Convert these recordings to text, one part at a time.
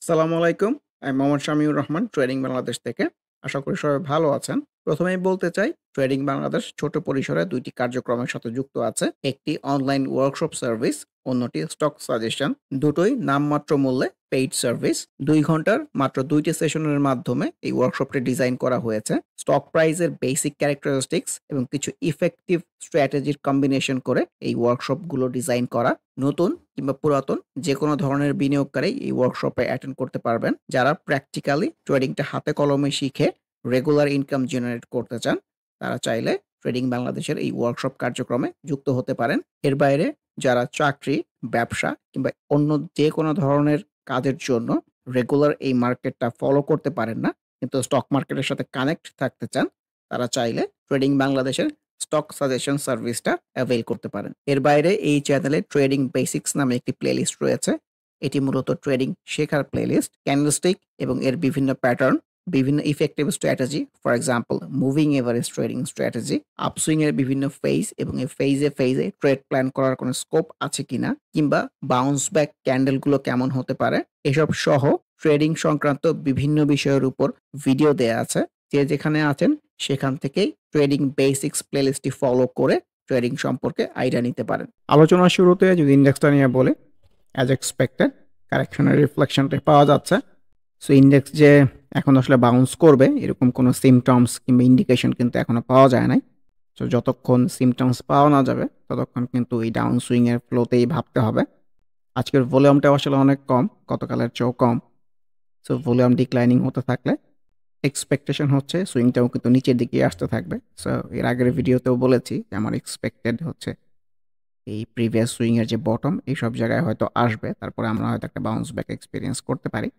আসসালামু আলাইকুম। আমি মোহাম্মদ শামিউর রহমান ট্রেডিং বাংলাদেশ থেকে। আশা করি সবাই ভালো আছেন। প্রথমেই বলতে চাই ট্রেডিং বাংলাদেশ ছোট পরিসরে ২ টি কার্যক্রমের সাথে যুক্ত আছে। একটি অনলাইন ওয়ার্কশপ সার্ভিস, অন্যটি স্টক সাজেশন। দুটোই নামমাত্র মূল্যে পেইড সার্ভিস। ২ ঘন্টার মাত্র ২ টি সেশনের মাধ্যমে এই ওয়ার্কশপটি ডিজাইন করা হয়েছে। স্টক প্রাইসের বেসিক ক্যারেক্টারিস্টিক্স এবং কিছু ইফেক্টিভ স্ট্র্যাটেজির কম্বিনেশন করে এই ওয়ার্কশপগুলো ডিজাইন করা। নতুন কিংবা পুরাতন যেকোনো ধরনের বিনিয়োগকারী এই ওয়ার্কশপে অ্যাটেন্ড করতে পারবেন। যারা প্র্যাকটিক্যালি ট্রেডিংটা হাতে কলমে শিখে রেগুলার ইনকাম জেনারেট করতে চান, তারা চাইলে ট্রেডিং বাংলাদেশের এই ওয়ার্কশপ কার্যক্রমে যুক্ত হতে পারেন। এর বাইরে যারা চাকরি, ব্যবসা কিংবা অন্য যেকোনো ধরনের কাজের জন্য রেগুলার এই মার্কেটটা ফলো করতে পারেন না, কিন্তু স্টক মার্কেটের সাথে কানেক্ট থাকতে চান, তারা চাইলে ট্রেডিং বাংলাদেশের স্টক সাজেশন সার্ভিসটা অ্যাভেইল করতে পারেন। এর বাইরে এই চ্যানেলে ট্রেডিং বেসিক্স নামে একটি প্লেলিস্ট রয়েছে। এটি মূলত ট্রেডিং শেখার প্লেলিস্ট। ক্যান্ডেলস্টিক এবং এর বিভিন্ন প্যাটার্ন, বিভিন্ন effective strategy, for example moving average trading strategy, upswing এর বিভিন্ন ফেজ এবং এই ফেজে ট্রেড প্ল্যান করার কোনো স্কোপ আছে কিনা, কিংবা বাউন্স ব্যাক ক্যান্ডেলগুলো কেমন হতে পারে, এসব সহ ট্রেডিং সংক্রান্ত বিভিন্ন বিষয়ের উপর ভিডিও দেয়া আছে। যে যেখানে আছেন সেখান থেকেই ট্রেডিং বেসিক্স প্লেলিস্টটি ফলো করে ট্রেডিং সম্পর্কে আইডিয়া নিতে পারেন। আলোচনার শুরুতে যদি ইন্ডেক্সটা নিয়ে বলি, অ্যাজ এক্সপেক্টেড কারেকশনের রিফ্লেকশনটা পাওয়া যাচ্ছে। সো ইন্ডেক্স যে এখন আসলে বাউন্স করবে এরকম কোনো সিমটমস কিংবা ইন্ডিকেশন কিন্তু এখনো পাওয়া যায় নাই। সো যতক্ষণ সিমটমস পাওয়া না যাবে ততক্ষণ কিন্তু এই ডাউন সুইং এর ফ্লোতেই ভাবতে হবে। আজকের ভলিউমটা আসলে অনেক কম, গতকালের চেয়েও কম। সো ভলিউম ডিক্লাইনিং হতে থাকলে এক্সপেকটেশন হচ্ছে সুইংটাও কিন্তু নিচের দিকে আসতে থাকবে। সো এর আগের ভিডিওতেও বলেছি যে আমার এক্সপেক্টেড হচ্ছে এই প্রিভিয়াস সুইং এর যে বটম এইসব জায়গায় হয়তো আসবে, তারপরে আমরা হয়তো একটা বাউন্স ব্যাক এক্সপেরিয়েন্স করতে পারি।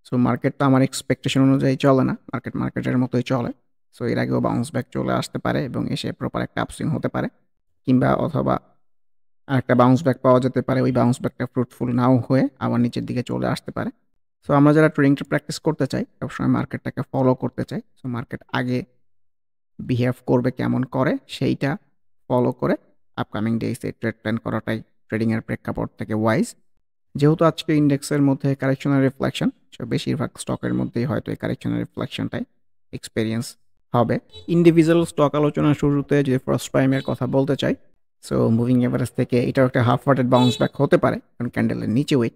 সো মার্কেটটা আমার এক্সপেকটেশন অনুযায়ী চলে না, মার্কেটের মতোই চলে। সো এর আগেও বাউন্স ব্যাক চলে আসতে পারে এবং এসে প্রপার একটা আপসুইং হতে পারে, কিংবা অথবা আরেকটা বাউন্স ব্যাক পাওয়া যেতে পারে, ওই বাউন্স ব্যাকটা ফ্রুটফুল নাও হয়ে আবার নিচের দিকে চলে আসতে পারে। সো আমরা যারা ট্রেডিংটা প্র্যাকটিস করতে চাই, সবসময় মার্কেটটাকে ফলো করতে চাই। সো মার্কেট আগে বিহেভ করবে কেমন করে সেইটা ফলো করে আপকামিং ডেইসে ট্রেড প্ল্যান করাটাই ট্রেডিংয়ের প্রেক্ষাপট থেকে ওয়াইজ। যেহেতু আজকে ইন্ডেক্সের মধ্যে কারেকশনের রিফ্লেকশন, সো বেশিরভাগ স্টকের মধ্যেই হয়তো এই কারেকশনের রিফ্লেকশনটাই এক্সপেরিয়েন্স হবে। ইন্ডিভিজুয়াল স্টক আলোচনার শুরুতে যদি ফার্স্ট প্রাইমের কথা বলতে চাই, সো মুভিং এভারেজ থেকে এটাও একটা হাফ হার্টেড বাউন্স ব্যাক হতে পারে, কারণ ক্যান্ডেলের নিচে উইক।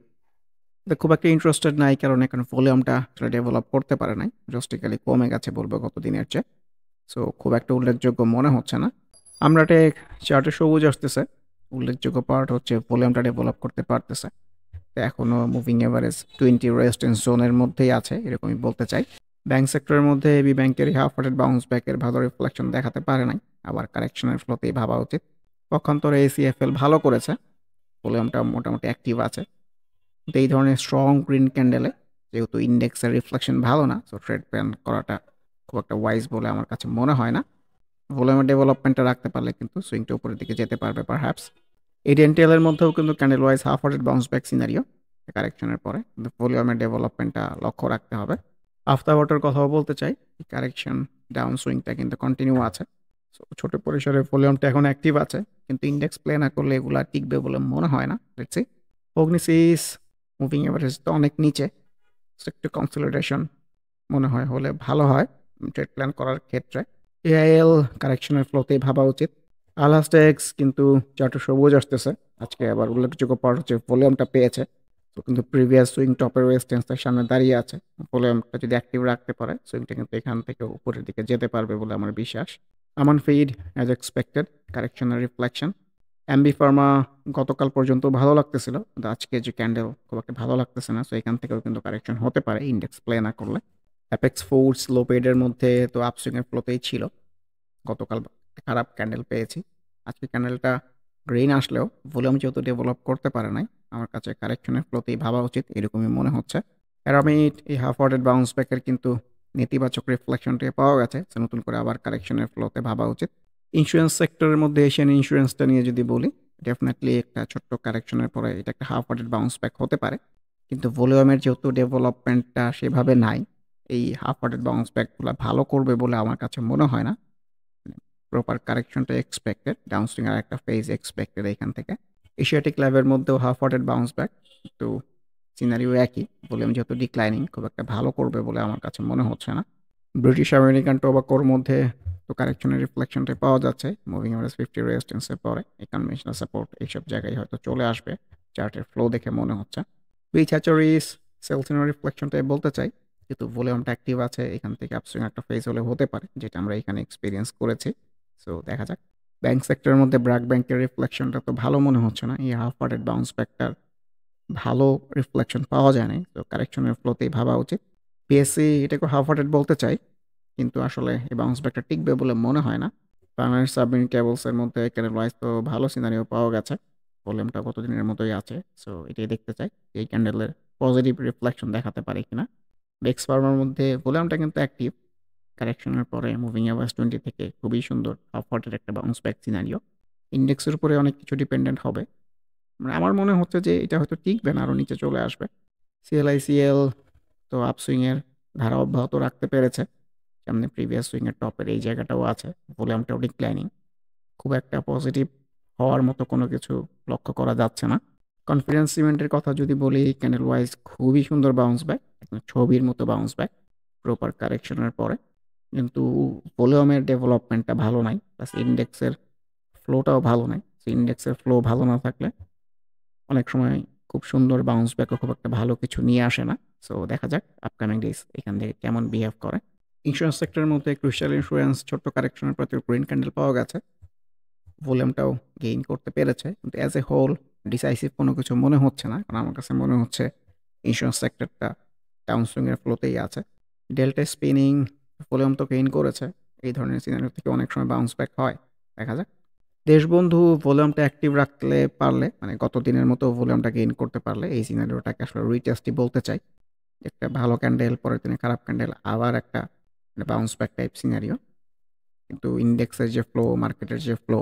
এটা খুব একটা ইন্টারেস্টেড নাই, কারণ এখন ভলিউমটা আসলে ডেভেলপ করতে পারে নাই, ড্রাস্টিক্যালি কমে গেছে বলবো গত দিনের চেয়ে। সো খুব একটা উল্লেখযোগ্য মনে হচ্ছে না। আমরা চার্টে সবুজ আসতেছে, উল্লেখযোগ্য পার্ট হচ্ছে ভলিউমটা ডেভেলপ করতে পারতেছে। এখনো মুভিং এভারেজ 20 রেজিস্ট্যান্স জোনের মধ্যেই আছে, এরকমই বলতে চাই। ব্যাংক সেক্টরের মধ্যে এবি ব্যাংকের হাফ হার্টেড বাউন্স ব্যাকের ভালো রিফ্লেকশন দেখাতে পারে নাই, আবার কারেকশনের ফ্লোতেই ভাবা উচিত। পক্ষান্তরে এসিএফএল ভালো করেছে, ভলিউমটা মোটামুটি অ্যাক্টিভ আছে। কিন্তু এই ধরনের স্ট্রং গ্রিন ক্যান্ডেলে যেহেতু ইন্ডেক্সের রিফ্লেকশন ভালো না, সো ট্রেড প্ল্যান করাটা খুব একটা ওয়াইজ বলে আমার কাছে মনে হয় না। ভলিউমের ডেভেলপমেন্টটা রাখতে পারলে কিন্তু সুইংটা উপরের দিকে যেতে পারবে পারহ্যাপস। এডিএনটিএল এর মধ্যেও কিন্তু candle wise half hearted bounce back scenario কারেকশনের পরে, কিন্তু ভলিউমের ডেভেলপমেন্টটা লক্ষ্য রাখতে হবে। আফটার ওয়াটার কথাও বলতে চাই, কারেকশন ডাউন সুইংটা কিন্তু কন্টিনিউ আছে। সো ছোট পরিসরে ভলিউমটা এখন অ্যাক্টিভ আছে, কিন্তু ইন্ডেক্স প্লে না করলে এগুলা টিকবে বলে মনে হয় না। Let's see. অগ্নিসিস মুভিং এভারেজ তো অনেক নিচে, সো একটু কনসলিডেশন মনে হয় হলে ভালো হয় ট্রেড প্ল্যান করার ক্ষেত্রে। এআইএল কারেকশনের ফ্লোতেই ভাবা উচিত। আলাস্টেক্স কিন্তু চারটে সবুজ আসতেছে, আজকে আবার উল্লেখযোগ্য পার্ট হচ্ছে ভলিউমটা পেয়েছে। তো কিন্তু প্রিভিয়াস সুইং টপের রেজিস্ট্যান্সের সামনে দাঁড়িয়ে আছে। ভলিউমটা যদি অ্যাক্টিভ রাখতে পারে সুইংটা কিন্তু এখান থেকে উপরের দিকে যেতে পারবে বলে আমার বিশ্বাস। আমান ফিড অ্যাজ এক্সপেক্টেড কারেকশনের রিফ্লেকশন। এমবি ফার্মা গতকাল পর্যন্ত ভালো লাগতেছিল, কিন্তু আজকে যে ক্যান্ডেল খুব একটা ভালো লাগতেছে না। সো এখান থেকেও কিন্তু কারেকশন হতে পারে ইন্ডেক্স প্লে না করলে। অ্যাপেক্স ফুডস লো পেডের মধ্যে তো আপসুইং এর ফ্লোতেই ছিল, গতকাল খারাপ ক্যান্ডেল পেয়েছি। আজকে ক্যান্ডেলটা গ্রিন আসলেও ভলিউম যেহেতু ডেভেলপ করতে পারে নাই, আমার কাছে কারেকশনের ফ্লোতেই ভাবা উচিত এরকমই মনে হচ্ছে। প্যারামিড এই হাফ ওয়ার্ডেড বাউন্স ব্যাকের কিন্তু নেতিবাচক রিফ্লেকশনটি পাওয়া গেছে, নতুন করে আবার কারেকশনের ফ্লোতে ভাবা উচিত। ইন্স্যুরেন্স সেক্টরের মধ্যে এশিয়ান ইন্স্যুরেন্সটা নিয়ে যদি বলি, ডেফিনেটলি একটা ছোট্ট কারেকশনের পরে এটা একটা হাফ ওয়ার্ডেড বাউন্স ব্যাক হতে পারে, কিন্তু ভলিউমের যেহেতু ডেভেলপমেন্টটা সেভাবে নাই, এই হাফ ওয়ার্ডেড বাউন্স ব্যাকগুলো ভালো করবে বলে আমার কাছে মনে হয় না। প্রপার কারেকশনটা এক্সপেক্টেড, ডাউনস্ট্রিং আর একটা ফেজ এক্সপেক্টেড এখান থেকে। এশিয়াটিক ল্যাবের মধ্যেও হাফ ওয়ার্ডেড বাউন্স ব্যাক, একটু সিনারিও একই। ভলিউম যেহেতু ডিক্লাইনিং খুব একটা ভালো করবে বলে আমার কাছে মনে হচ্ছে না। ব্রিটিশ আমেরিকান টোবাকোর মধ্যে তো কারেকশনের রিফ্লেকশনটাই পাওয়া যাচ্ছে। মুভিং এভারেজ 50 রেজিস্ট্যান্সের পরে এই কনভেনশনাল সাপোর্ট এইসব জায়গায় হয়তো চলে আসবে। চার্টের ফ্লো দেখে মনে হচ্ছে। উইচ হ্যাচারিস সেলসিনোর রিফ্লেকশনটাই বলতে চাই। যেহেতু ভলিউমটা অ্যাক্টিভ আছে এখান থেকে আপসুইং একটা ফেজ হলে হতে পারে যেটা আমরা এখানে এক্সপেরিয়েন্স করেছি। সো দেখা যাক। ব্যাংক সেক্টরের মধ্যে ব্র্যাক ব্যাংকের রিফ্লেকশনটা তো ভালো মনে হচ্ছে না। এই হাফ হার্টেড বাউন্স ব্যাকটার ভালো রিফ্লেকশন পাওয়া যায় নাই। তো কারেকশনের ফ্লোতেই ভাবা উচিত। পিএসসি এটাকে হাফ হার্টেড বলতে চাই, কিন্তু আসলে এই বাউন্স ব্যাকটা টিকবে বলে মনে হয় না। বাংলাদেশ সাবমেরিন কেবলসের মধ্যে ক্যানেল ওয়াইজ তো ভালো সিনারিও পাওয়া গেছে। ভলিউমটা গতদিনের মতোই আছে। সো এটাই দেখতে চাই এই ক্যান্ডেলের পজিটিভ রিফ্লেকশন দেখাতে পারে কিনা। বেক্স ফার্মার মধ্যে ভলিউমটা কিন্তু অ্যাক্টিভ। কারেকশনের পরে মুভিং অ্যাভারেজ 20 থেকে খুবই সুন্দর হাফ হার্টেড একটা বাউন্স ব্যাক সিনারিও। ইন্ডেক্সের উপরে অনেক কিছু ডিপেন্ডেন্ট হবে। মানে আমার মনে হচ্ছে যে এটা হয়তো টিকবে না, আরও নিচে চলে আসবে। সিএলআইসিএল তো আপসুইংয়ের ধারা অব্যাহত রাখতে পেরেছে। সামনে প্রিভিয়াস সুইংয়ের টপের এই জায়গাটাও আছে। ভলিউমটাও ডিক্লাইনিং। খুব একটা পজিটিভ হওয়ার মতো কোনো কিছু লক্ষ্য করা যাচ্ছে না। কনফিডেন্স সিমেন্টের কথা যদি বলি, ক্যান্ডেল ওয়াইজ খুবই সুন্দর বাউন্স ব্যাক, একদম ছবির মতো বাউন্স ব্যাক প্রপার কারেকশনের পরে। কিন্তু ভলিউমের ডেভেলপমেন্টটা ভালো নাই, প্লাস ইন্ডেক্সের ফ্লোটাও ভালো নাই। ইন্ডেক্সের ফ্লো ভালো না থাকলে অনেক সময় খুব সুন্দর বাউন্স ব্যাকও খুব একটা ভালো কিছু নিয়ে আসে না। সো দেখা যাক আপকামিং ডেজ এখান থেকে কেমন বিহেভ করে। ইন্স্যুরেন্স সেক্টরের মধ্যে ক্রুশিয়াল ইন্স্যুরেন্স ছোট্ট কারেকশনের প্রতি গ্রিন ক্যান্ডেল পাওয়া গেছে। ভলিউমটাও গেইন করতে পেরেছে, কিন্তু অ্যাজ এ হোল ডিসাইসিভ কোনো কিছু মনে হচ্ছে না। কারণ আমার কাছে মনে হচ্ছে ইন্স্যুরেন্স সেক্টরটা ডাউন সুইংয়ের ফ্লোতেই আছে। ডেল্টা স্পিনিং ভলিউম তো গেইন করেছে। এই ধরনের সিনারিও থেকে অনেক সময় বাউন্স ব্যাক হয়। দেখা যাক। দেশবন্ধু ভলিউমটা অ্যাক্টিভ রাখতে পারলে, মানে গত দিনের মতো ভলিউমটা গেইন করতে পারলে, এই সিনারিওটাকে আসলে রিটেস্টই বলতে চাই। একটা ভালো ক্যান্ডেল, পরের দিনে খারাপ ক্যান্ডেল, আবার একটা মানে বাউন্স ব্যাক টাইপ সিনারিও। কিন্তু ইন্ডেক্সের যে ফ্লো, মার্কেটের যে ফ্লো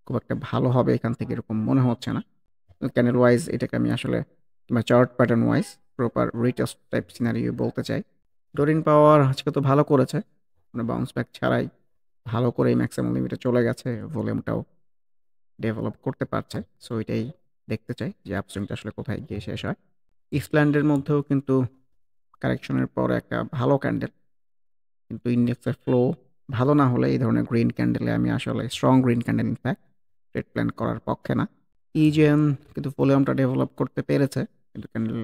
খুব একটা ভালো হবে এখান থেকে এরকম মনে হচ্ছে না। ক্যান্ডেল ওয়াইজ এটাকে আমি আসলে, কিংবা chart pattern wise proper retest type scenario বলতে চাই। ডোরিন পাওয়ার আজকে তো ভালো করেছে, মানে বাউন্স ব্যাক ছাড়াই ভালো করেই ম্যাক্সিমাম লিমিটে চলে গেছে। ভলিউমটাও ডেভেলপ করতে পারছে। সো এটাই দেখতে চাই যে আপসুইংটা আসলে কোথায় গিয়ে শেষ হয়। ইসল্যান্ডের মধ্যেও কিন্তু কারেকশনের পর একটা ভালো ক্যান্ডেল, কিন্তু ইন্ডেক্সের ফ্লো ভালো না হলে এই ধরনের গ্রিন ক্যান্ডেলে আমি আসলে strong green candle in fact trade plan করার পক্ষে না। ইজেন কিন্তু ভলিউমটা ডেভেলপ করতে পেরেছে, কিন্তু ক্যান্ডেল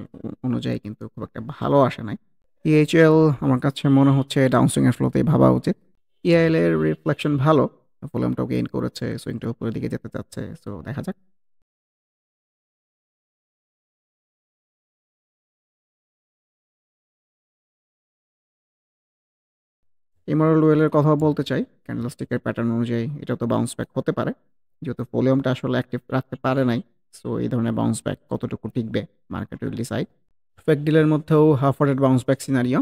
অনুযায়ী কিন্তু খুব একটা ভালো আসে নাই। ইএইচএল আমার কাছে মনে হচ্ছে ডাউনসুইংয়ের ফ্লোতেই ভাবা উচিত। ইআইএল এর রিফ্লেকশন ভালো, ভলিউমটাও গেইন করেছে, সুইংটা উপরের দিকে যেতে চাচ্ছে। সো দেখা যাক। ইমারুল ওয়েলের কথা বলতে চাই। ক্যান্ডেলস্টিকের প্যাটার্ন অনুযায়ী এটা তো বাউন্স ব্যাক হতে পারে, যেহেতু ভলিউমটা আসলে অ্যাক্টিভ রাখতে পারে নাই। সো এই ধরনের বাউন্স ব্যাক কতটুকু টিকবে মার্কেট উইল ডিসাইড। ফেক ডিলের মধ্যেও half hearted bounce back scenario.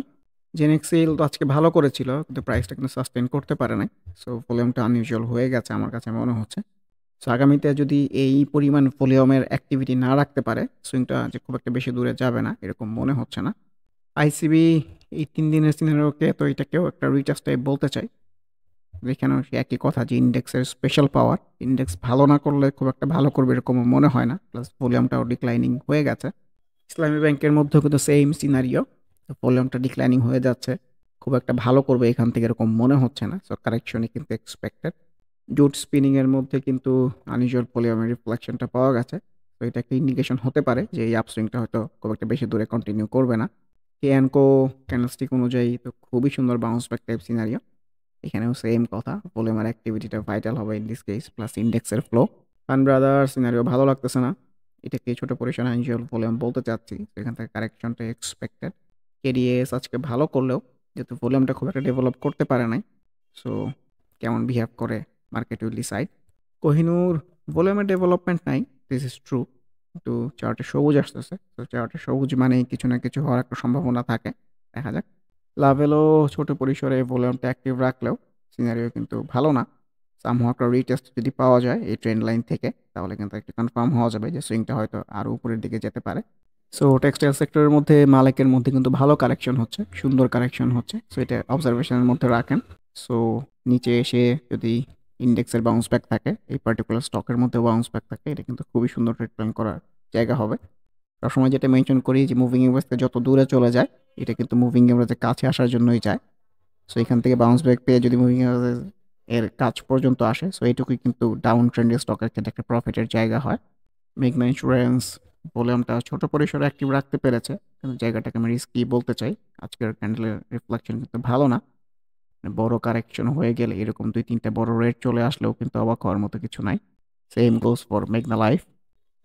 জেনেক্সিল তো আজকে ভালো করেছিল, কিন্তু প্রাইসটা কিন্তু সাস্টেন করতে পারে নাই। সো ভলিউমটা আনইউজুয়াল হয়ে গেছে আমার কাছে মনে হচ্ছে। সো আগামীতে যদি এই পরিমাণ ভলিউমের অ্যাক্টিভিটি না রাখতে পারে, সুইংটা যে খুব একটা বেশি দূরে যাবে না এরকম মনে হচ্ছে না। আইসিবি এই ৩ দিনের সিনারিওকে তো এটাকেও একটা রিটার্স টাইপ বলতে চাই। এখানেও সে একই কথা যে ইন্ডেক্সের স্পেশাল পাওয়ার। ইন্ডেক্স ভালো না করলে খুব একটা ভালো করবে এরকমও মনে হয় না। প্লাস ভলিউমটাও ডিক্লাইনিং হয়ে গেছে। ইসলামী ব্যাংকের মধ্যেও কিন্তু সেম সিনারিও। ভলিউমটা ডিক্লাইনিং হয়ে যাচ্ছে। খুব একটা ভালো করবে এখান থেকে এরকম মনে হচ্ছে না। সো কারেকশনই কিন্তু এক্সপেক্টেড। জুট স্পিনিংয়ের মধ্যে কিন্তু আনইউজুয়াল ভলিউমের রিফ্লেকশনটা পাওয়া গেছে। তো এটা একটা ইন্ডিকেশন হতে পারে যে এই আপসুইংটা হয়তো খুব একটা বেশি দূরে কন্টিনিউ করবে না। কেয়ানকো ক্যান্ডেলস্টিক অনুযায়ী তো খুবই সুন্দর বাউন্স ব্যাক টাইপ সিনারিও। এখানেও সেম কথা, ভলিউমের অ্যাক্টিভিটিটা ভাইটাল হবে ইন দিস কেস, প্লাস ইন্ডেক্সের ফ্লো। ফান ব্রাদার সিনারিও ভালো লাগতেছে না। এটাকে ছোট পরিসর আনইউজুয়াল ভলিউম বলতে চাচ্ছি। তো এখান থেকে কারেকশনটা এক্সপেক্টেড। কেডিএস আজকে ভালো করলেও যেহেতু ভলিউমটা খুব একটা ডেভেলপ করতে পারে নাই, সো কেমন বিহেভ করে মার্কেট উইল ডিসাইড। কোহিনূর ভলিউমের ডেভেলপমেন্ট নাই, দিস ইজ ট্রু, কিন্তু চার্টে সবুজ আসতেছে। তো চার্টে সবুজ মানেই কিছু না কিছু হওয়ার একটা সম্ভাবনা থাকে। দেখা যাক। লাভেলও ছোট পরিসরে ভলিউমটা অ্যাক্টিভ রাখলেও সিনারিও কিন্তু ভালো না। সামহাও একটা রিটেস্ট যদি পাওয়া যায় এই ট্রেন্ড লাইন থেকে, তাহলে কিন্তু একটু কনফার্ম হওয়া যাবে যে সুইংটা হয়তো আরও উপরের দিকে যেতে পারে। সো টেক্সটাইল সেক্টরের মধ্যে মালিকের মধ্যে কিন্তু ভালো কারেকশন হচ্ছে, সুন্দর কারেকশন হচ্ছে। সো এটা অবজারভেশনের মধ্যে রাখেন। সো নিচে এসে যদি ইন্ডেক্সের বাউন্স ব্যাক থাকে, এই পার্টিকুলার স্টকের মধ্যে বাউন্স ব্যাক থাকে, এটা কিন্তু খুবই সুন্দর ট্রেড প্ল্যান করার জায়গা হবে। সবসময় যেটা মেনশন করি যে মুভিং এভারেজ থেকে যত দূরে চলে যায় এটা কিন্তু মুভিং এভারেজের কাছে আসার জন্যই যায়। সো এখান থেকে বাউন্স ব্যাক পেয়ে যদি মুভিং এভারেজ এর কাছ পর্যন্ত আসে, সো এইটুকুই কিন্তু ডাউন ট্রেন্ডের স্টকের ক্ষেত্রে একটা প্রফিটের জায়গা হয়। মেঘনা ইন্স্যুরেন্স ভলিউমটা ছোট পরিসরে অ্যাক্টিভ রাখতে পেরেছে, কিন্তু জায়গাটাকে আমি রিস্কি বলতে চাই। আজকের ক্যান্ডেলের রিফ্লেকশন কিন্তু ভালো না। বড় কারেকশন হয়ে গেলে এরকম ২-৩ টা বড় রেট চলে আসলেও কিন্তু অবাক হওয়ার মতো কিছু নাই। সেম গোস ফর মেঘনা লাইফ।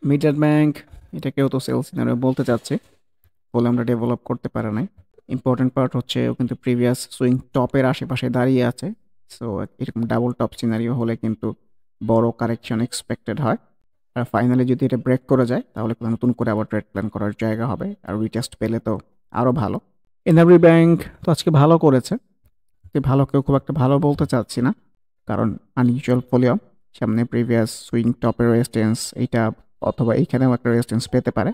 মিডল্যান্ড ব্যাংক এটাকেও তো সেলস সিনারিও বলতে চাচ্ছে, ভলিউমটা ডেভেলপ করতে পারে নাই। ইম্পর্টেন্ট পার্ট হচ্ছে ও কিন্তু প্রিভিয়াস সুইং টপের আশেপাশে দাঁড়িয়ে আছে। সো এরকম ডাবল টপ সিনারিও হলে কিন্তু বড় কারেকশন এক্সপেক্টেড হয়। আর ফাইনালি যদি এটা ব্রেক করে যায় তাহলে কিন্তু নতুন করে আবার ট্রেড প্ল্যান করার জায়গা হবে, আর রিটেস্ট পেলে তো আরও ভালো। এনআরবি ব্যাংক তো আজকে ভালো করেছে, ভালো কেউ খুব একটা ভালো বলতে চাচ্ছি না, কারণ আনইউজুয়াল ভলিউম। সামনে প্রিভিয়াস সুইং টপের রেজিস্ট্যান্স এইটা, অথবা এইখানেও একটা রেজিস্ট্যান্স পেতে পারে।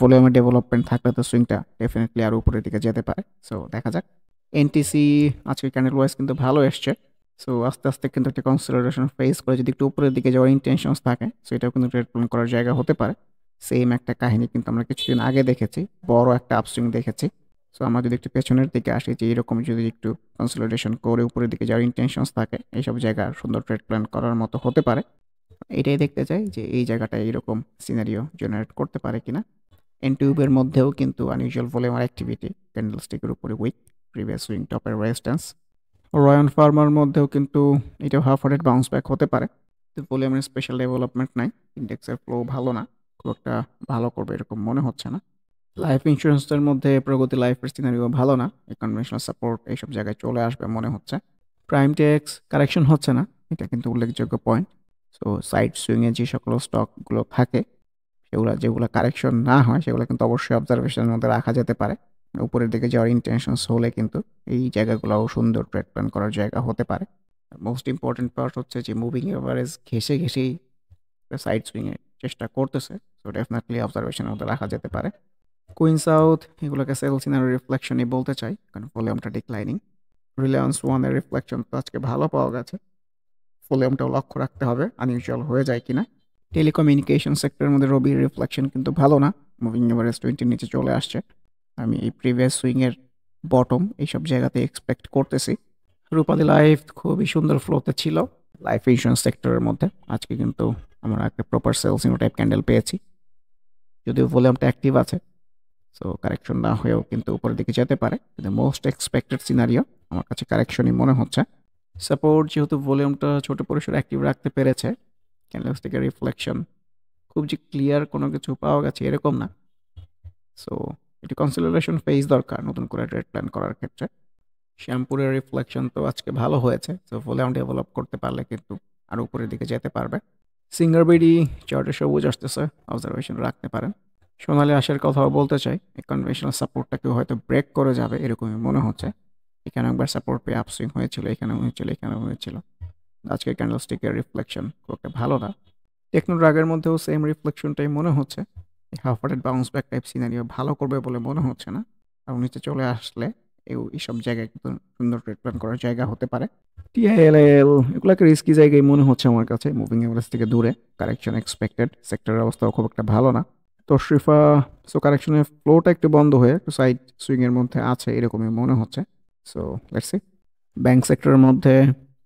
ভলিউমের ডেভেলপমেন্ট থাকলে তো সুইংটা ডেফিনেটলি আরও উপরের দিকে যেতে পারে। সো দেখা যাক। এনটিসি আজকে ক্যান্ডেল ওয়াইজ কিন্তু ভালো এসছে। সো আস্তে আস্তে কিন্তু একটা কনসলিডেশন ফেস করে যদি একটু উপরের দিকে যাওয়ার ইন্টেনশনস থাকে, সো এটাও কিন্তু ট্রেড প্ল্যান করার জায়গা হতে পারে। সেম একটা কাহিনী কিন্তু আমরা কিছুদিন আগে দেখেছি, বড় একটা আপসুইং দেখেছি। সো আমরা যদি একটু পেছনের দিকে আসি, যে এরকম যদি একটু কনসলিডেশন করে উপরের দিকে যাওয়ার ইন্টেনশনস থাকে, এইসব জায়গা সুন্দর ট্রেড প্ল্যান করার মতো হতে পারে। এটাই দেখতে চাই যে এই জায়গাটা এইরকম সিনারিও জেনারেট করতে পারে কিনা। এনটিউবের মধ্যেও কিন্তু আনইউজুয়াল ভলিউম আর অ্যাক্টিভিটি, ক্যান্ডেলস্টিকের উপরে উইক, প্রিভিয়াস সুইং টপের রেজিস্ট্যান্স। রয়্যাল ফার্মার মধ্যেও কিন্তু এটাও হাফ হার্টেড বাউন্স ব্যাক হতে পারে। তো ভলিউমের স্পেশাল ডেভেলপমেন্ট নাই, ইন্ডেক্সের ফ্লো ভালো না, খুব একটা ভালো করবে এরকম মনে হচ্ছে না। লাইফ ইন্স্যুরেন্সের মধ্যে প্রগতি লাইফের সিনারিও ভালো না, এই কনভেনশনাল সাপোর্ট এইসব জায়গায় চলে আসবে মনে হচ্ছে। প্রাইম টেক্স কারেকশন হচ্ছে না, এটা কিন্তু উল্লেখযোগ্য পয়েন্ট। সো সাইড সুইংয়ে যে সকল স্টকগুলো থাকে যেগুলো কারেকশন না হয় সেগুলো কিন্তু অবশ্যই অবজারভেশনের মধ্যে রাখা যেতে পারে। উপরের দিকে যাওয়ার ইন্টেনশনস হলে কিন্তু এই জায়গাগুলোও সুন্দর ট্রেড প্ল্যান করার জায়গা হতে পারে। মোস্ট ইম্পর্টেন্ট পার্ট হচ্ছে যে মুভিং এভারেজ ঘেসে ঘেসেই সাইড সুইংয়ের চেষ্টা করতেছে, সো ডেফিনেটলি অবজারভেশনের মধ্যে রাখা যেতে পারে। কুইন সাউথ এগুলোকে সেল সিনারি রিফ্লেকশনই বলতে চাই, কারণ ভলিউমটা ডিক্লাইনিং। রিলায়েন্স ওয়ানের রিফ্লেকশন তো আজকে ভালো পাওয়া গেছে, ভলিউমটাও লক্ষ্য রাখতে হবে আনইউজুয়াল হয়ে যায় কিনা। টেলিকমিউনিকেশন সেক্টরের মধ্যে রবির রিফ্লেকশন কিন্তু ভালো না, মুভিং এভারেজ 20 নিচে চলে আসছে। আমি এই প্রিভিয়াস সুইংয়ের বটম এইসব জায়গাতে এক্সপেক্ট করতেছি। রূপালী লাইফ খুবই সুন্দর ফ্লোতে ছিল লাইফ ইন্স্যুরেন্স সেক্টরের মধ্যে, আজকে কিন্তু আমরা একটা প্রপার সেলস ইনো টাইপ ক্যান্ডেল পেয়েছি, যদিও ভলিউমটা অ্যাক্টিভ আছে। সো কারেকশন না হয়েও কিন্তু উপরের দিকে যেতে পারে, কিন্তু মোস্ট এক্সপেক্টেড সিনারিও আমার কাছে কারেকশনই মনে হচ্ছে। সাপোর্ট যেহেতু ভলিউমটা ছোট পরিসরে অ্যাক্টিভ রাখতে পেরেছে, ক্যান্ডেলস্টিকের রিফ্লেকশন খুব যে ক্লিয়ার কোনো কিছু পাওয়া গেছে এরকম না। সো এটি কনসিডারেশন ফেজ দরকার নতুন করে ট্রেড প্ল্যান করার ক্ষেত্রে। শ্যামপুরের রিফ্লেকশন তো আজকে ভালো হয়েছে, সো ভলিউম ডেভেলপ করতে পারলে কিন্তু আরও উপরের দিকে যেতে পারবে। সিঙ্গার বিডি চার্টে সবুজ আসতেছে, অবজারভেশন রাখতে পারেন। সোনালি আসার কথাও বলতে চাই, এই কনভেনশনাল সাপোর্টটাকেও হয়তো ব্রেক করে যাবে এরকমই মনে হচ্ছে। এখানে একবার সাপোর্ট পেয়ে আপসুইং হয়েছিল, এখানেও হয়েছিল, এখানেও হয়েছিল। আজকের ক্যান্ডেলস্টিকের রিফ্লেকশন খুব একটা ভালো না। টেকনো ড্রাগের মধ্যেও সেম রিফ্লেকশনটাই মনে হচ্ছে। Half hearted bounce back type scenario ভালো করবে বলে মনে হচ্ছে না, আর নিচে চলে আসলে এইসব জায়গায় কিন্তু সুন্দর ট্রেড প্ল্যান করার জায়গা হতে পারে। টিআইএলএল এগুলোকে রিস্কি জায়গায় মনে হচ্ছে আমার কাছে, মুভিং এভারেজ থেকে দূরে, কারেকশন এক্সপেক্টেড, সেক্টরের অবস্থাও খুব একটা ভালো না। তশরিফা সো কারেকশনের ফ্লোটা একটু বন্ধ হয়ে একটু সাইড সুইংয়ের মধ্যে আছে এরকমই মনে হচ্ছে। So let's see. ব্যাংক সেক্টরের মধ্যে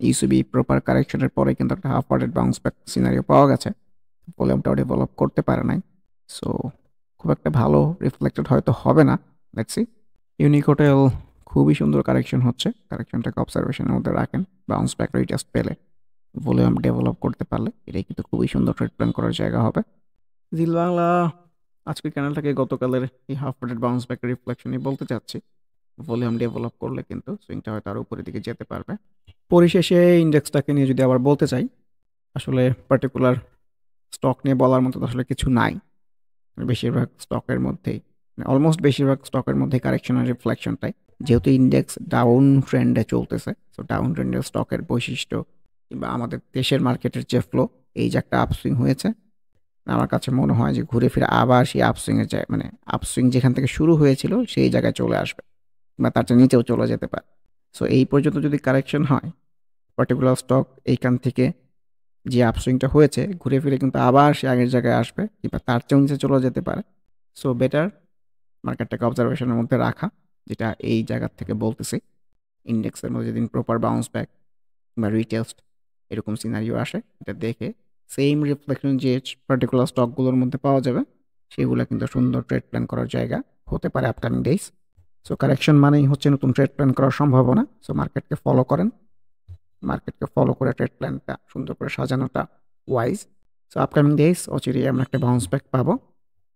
ইসিবি প্রপার কারেকশনের পরে কিন্তু একটা half hearted bounce back scenario পাওয়া গেছে, ভলিউমটাও ডেভেলপ করতে পারে নাই। সো খুব একটা ভালো রিফ্লেক্টেড হয়তো হবে না, লেটস সি। ইউনিক হোটেল খুবই সুন্দর কারেকশন হচ্ছে, কারেকশনটাকে অবজারভেশনের মধ্যে রাখেন, বাউন্স ব্যাক রিটেস্ট পেলে, ভলিউম ডেভেলপ করতে পারলে এটাই কিন্তু খুবই সুন্দর ট্রেড প্ল্যান করার জায়গা হবে। জিল বাংলা আজকের ক্যানেলটাকে গতকালের এই হাফ হার্টেড বাউন্স ব্যাক রিফ্লেকশনই বলতে চাচ্ছি, ভলিউম ডেভেলপ করলে কিন্তু সুইংটা হয়তো আরও উপরের দিকে যেতে পারবে। পরিশেষে ইন্ডেক্সটাকে নিয়ে যদি আবার বলতে চাই, আসলে পার্টিকুলার স্টক নিয়ে বলার মতো আসলে কিছু নাই। বেশিরভাগ স্টকের মধ্যেই, অলমোস্ট বেশিরভাগ স্টকের মধ্যে কারেকশনের রিফ্লেকশনটাই, যেহেতু ইন্ডেক্স ডাউন ট্রেন্ডে চলতেছে, সো ডাউন ট্রেন্ডের স্টকের বৈশিষ্ট্য কিংবা আমাদের দেশের মার্কেটের যে ফ্লো, এই যে একটা আপসুইং হয়েছে, আমার কাছে মনে হয় যে ঘুরে ফিরে আবার সেই আপসুইংয়ের যায়, মানে আপসুইং যেখান থেকে শুরু হয়েছিল সেই জায়গায় চলে আসবে বা তার চেয়ে নিচেও চলে যেতে পারে। সো এই পর্যন্ত যদি কারেকশন হয়, পার্টিকুলার স্টক এইখান থেকে যে আপসুইংটা হয়েছে ঘুরে ফিরে কিন্তু আবার সে আগের জায়গায় আসবে কিংবা তার চেয়েও নিচে চলে যেতে পারে। সো বেটার মার্কেটটাকে অবজারভেশনের মধ্যে রাখা, যেটা এই জায়গা থেকে বলতেছি। ইন্ডেক্সের মধ্যে যেদিন প্রপার বাউন্স ব্যাক বা রিটেস্ট এরকম সিনারিও আসে, এটা দেখে সেম রিফ্লেকশন যে পার্টিকুলার স্টকগুলোর মধ্যে পাওয়া যাবে, সেগুলো কিন্তু সুন্দর ট্রেড প্ল্যান করার জায়গা হতে পারে আপকামিং ডেইজ। সো কারেকশন মানেই হচ্ছে নতুন ট্রেড প্ল্যান করার সম্ভাবনা। সো মার্কেটকে ফলো করেন, মার্কেটকে ফলো করে ট্রেড প্ল্যানটা সুন্দর করে সাজানোটা ওয়াইজ। সো আপকামিং ডেইজ অচিরেই আমরা একটা বাউন্স ব্যাক পাবো,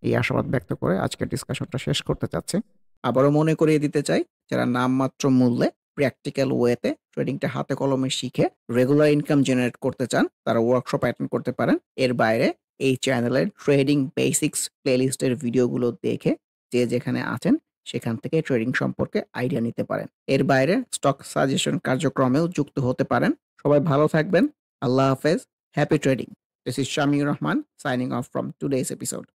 এই আশাবাদ ব্যক্ত করে আজকের ডিসকাশনটা শেষ করতে চাচ্ছি। আবারও মনে করিয়ে দিতে চাই, যারা নামমাত্র মূল্যে প্র্যাকটিক্যাল ওয়েতে ট্রেডিংটা হাতে কলমে শিখে রেগুলার ইনকাম জেনারেট করতে চান, তারা ওয়ার্কশপ অ্যাটেন্ড করতে পারেন। এর বাইরে এই চ্যানেলের ট্রেডিং বেসিক্স প্লেলিস্টের ভিডিওগুলো দেখে যে যেখানে আছেন সেখান থেকে ট্রেডিং সম্পর্কে আইডিয়া নিতে পারেন। এর বাইরে স্টক সাজেশন কার্যক্রমেও যুক্ত হতে পারেন। সবাই ভালো থাকবেন। আল্লাহ হাফেজ। Happy trading. This is Shamiur Rahman signing off from today's episode.